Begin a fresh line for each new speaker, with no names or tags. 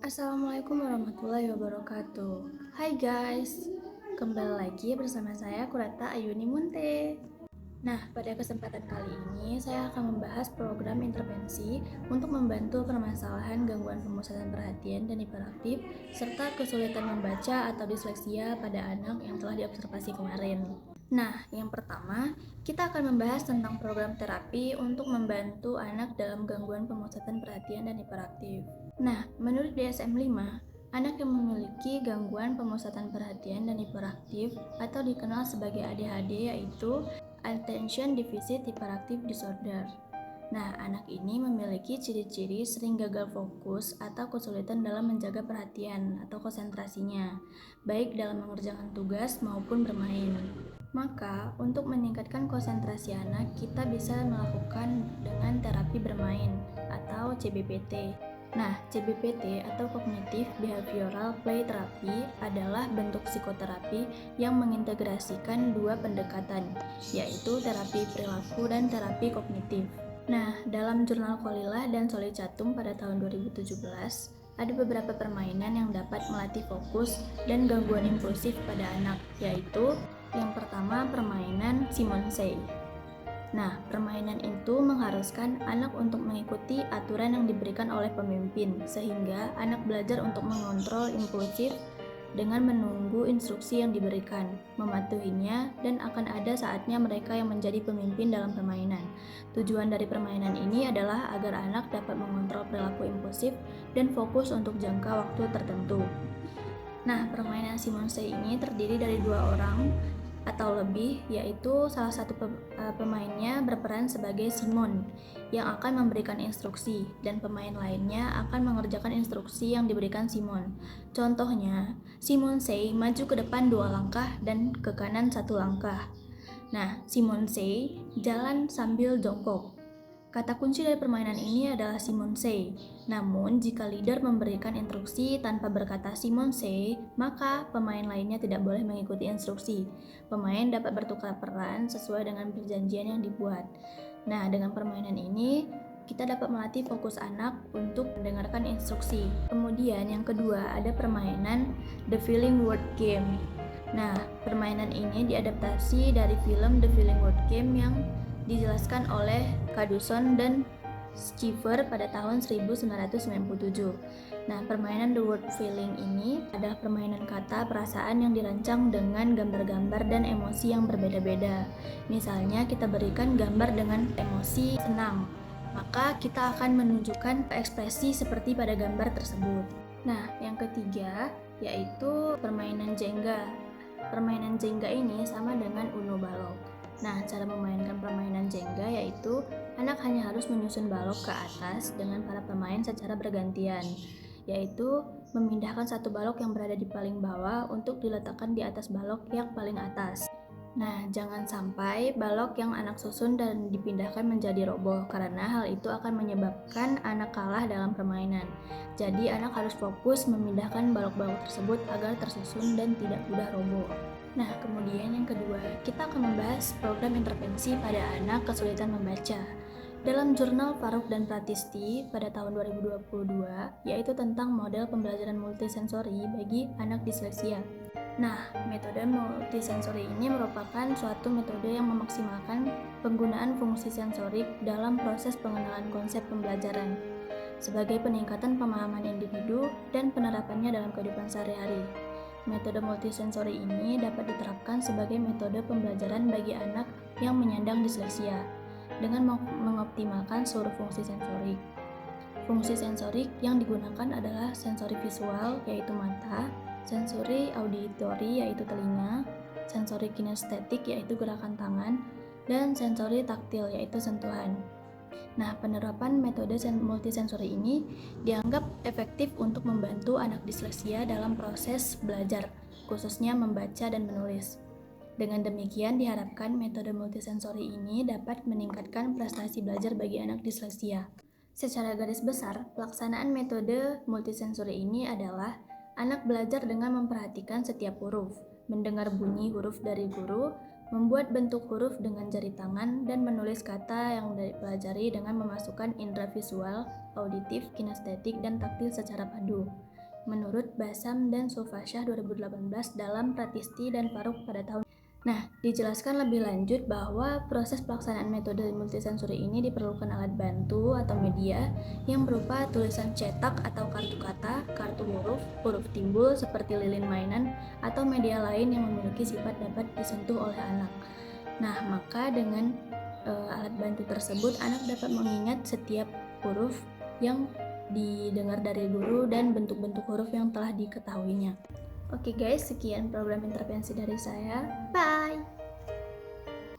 Assalamualaikum warahmatullahi wabarakatuh. Hai guys, kembali lagi bersama saya Kurata Ayuni Munte. Nah, pada kesempatan kali ini saya akan membahas program intervensi untuk membantu permasalahan gangguan pemusatan perhatian dan hiperaktif serta kesulitan membaca atau disleksia pada anak yang telah diobservasi kemarin. Nah, yang pertama, kita akan membahas tentang program terapi untuk membantu anak dalam gangguan pemusatan perhatian dan hiperaktif. Nah, menurut DSM-5, anak yang memiliki gangguan pemusatan perhatian dan hiperaktif atau dikenal sebagai ADHD yaitu Attention Deficit Hyperactive Disorder. Nah, anak ini memiliki ciri-ciri sering gagal fokus atau kesulitan dalam menjaga perhatian atau konsentrasinya, baik dalam mengerjakan tugas maupun bermain. Maka, untuk meningkatkan konsentrasi anak, kita bisa melakukan dengan terapi bermain atau CBPT. Nah, CBPT atau Cognitive Behavioral Play Therapy adalah bentuk psikoterapi yang mengintegrasikan dua pendekatan, yaitu terapi perilaku dan terapi kognitif. Nah, dalam jurnal Kolilah dan Solicatum pada tahun 2017, ada beberapa permainan yang dapat melatih fokus dan gangguan impulsif pada anak, yaitu yang pertama permainan Simonsey. Nah, permainan itu mengharuskan anak untuk mengikuti aturan yang diberikan oleh pemimpin, sehingga anak belajar untuk mengontrol impulsif dengan menunggu instruksi yang diberikan, mematuhinya, dan akan ada saatnya mereka yang menjadi pemimpin dalam permainan. Tujuan dari permainan ini adalah agar anak dapat mengontrol perilaku impulsif dan fokus untuk jangka waktu tertentu. Nah, permainan Simonsey ini terdiri dari dua orang atau lebih, yaitu salah satu pemainnya berperan sebagai Simon yang akan memberikan instruksi dan pemain lainnya akan mengerjakan instruksi yang diberikan Simon. Contohnya, Simonsey maju ke depan 2 langkah dan ke kanan 1 langkah. Nah, Simonsey jalan sambil jongkok. Kata kunci dari permainan ini adalah Simonsey. Namun, jika leader memberikan instruksi tanpa berkata Simonsey, maka pemain lainnya tidak boleh mengikuti instruksi. Pemain dapat bertukar peran sesuai dengan perjanjian yang dibuat. Nah, dengan permainan ini, kita dapat melatih fokus anak untuk mendengarkan instruksi. Kemudian yang kedua, ada permainan The Feeling Word Game. Nah, permainan ini diadaptasi dari film The Feeling Word Game yang dijelaskan oleh Caduson dan Schiffer pada tahun 1997. Nah, permainan The Word Feeling ini adalah permainan kata perasaan yang dirancang dengan gambar-gambar dan emosi yang berbeda-beda. Misalnya, kita berikan gambar dengan emosi senang, maka kita akan menunjukkan ekspresi seperti pada gambar tersebut. Nah, yang ketiga yaitu permainan Jenga. Permainan Jenga ini sama dengan Uno Balok. Nah, cara memainkan permainan Jenga yaitu anak hanya harus menyusun balok ke atas dengan para pemain secara bergantian, yaitu memindahkan satu balok yang berada di paling bawah untuk diletakkan di atas balok yang paling atas. Nah, jangan sampai balok yang anak susun dan dipindahkan menjadi roboh, karena hal itu akan menyebabkan anak kalah dalam permainan. Jadi, anak harus fokus memindahkan balok-balok tersebut agar tersusun dan tidak mudah roboh. Nah, kemudian yang kedua, kita akan membahas program intervensi pada anak kesulitan membaca. Dalam jurnal Faruk dan Pratisti pada tahun 2022, yaitu tentang model pembelajaran multisensori bagi anak disleksia. Nah, metode multisensori ini merupakan suatu metode yang memaksimalkan penggunaan fungsi sensorik dalam proses pengenalan konsep pembelajaran sebagai peningkatan pemahaman individu dan penerapannya dalam kehidupan sehari-hari. Metode multisensori ini dapat diterapkan sebagai metode pembelajaran bagi anak yang menyandang disleksia dengan mengoptimalkan seluruh fungsi sensorik. Fungsi sensorik yang digunakan adalah sensori visual yaitu mata, sensori auditori yaitu telinga, sensori kinestetik yaitu gerakan tangan, dan sensori taktil yaitu sentuhan. Nah, penerapan metode multisensori ini dianggap efektif untuk membantu anak disleksia dalam proses belajar, khususnya membaca dan menulis. Dengan demikian, diharapkan metode multisensori ini dapat meningkatkan prestasi belajar bagi anak disleksia. Secara garis besar, pelaksanaan metode multisensori ini adalah anak belajar dengan memperhatikan setiap huruf, mendengar bunyi huruf dari guru, membuat bentuk huruf dengan jari tangan, dan menulis kata yang dipelajari dengan memasukkan indera visual, auditif, kinestetik, dan taktil secara padu. menurut Basam dan Sulfasyah 2018 dalam Pratisti dan Faruk pada tahun. Nah, dijelaskan lebih lanjut bahwa proses pelaksanaan metode multisensori ini diperlukan alat bantu atau media yang berupa tulisan cetak atau kartu kata, kartu huruf, huruf timbul seperti lilin mainan, atau media lain yang memiliki sifat dapat disentuh oleh anak. Nah, maka dengan alat bantu tersebut, anak dapat mengingat setiap huruf yang didengar dari guru dan bentuk-bentuk huruf yang telah diketahuinya. Oke guys, sekian program intervensi dari saya. Bye!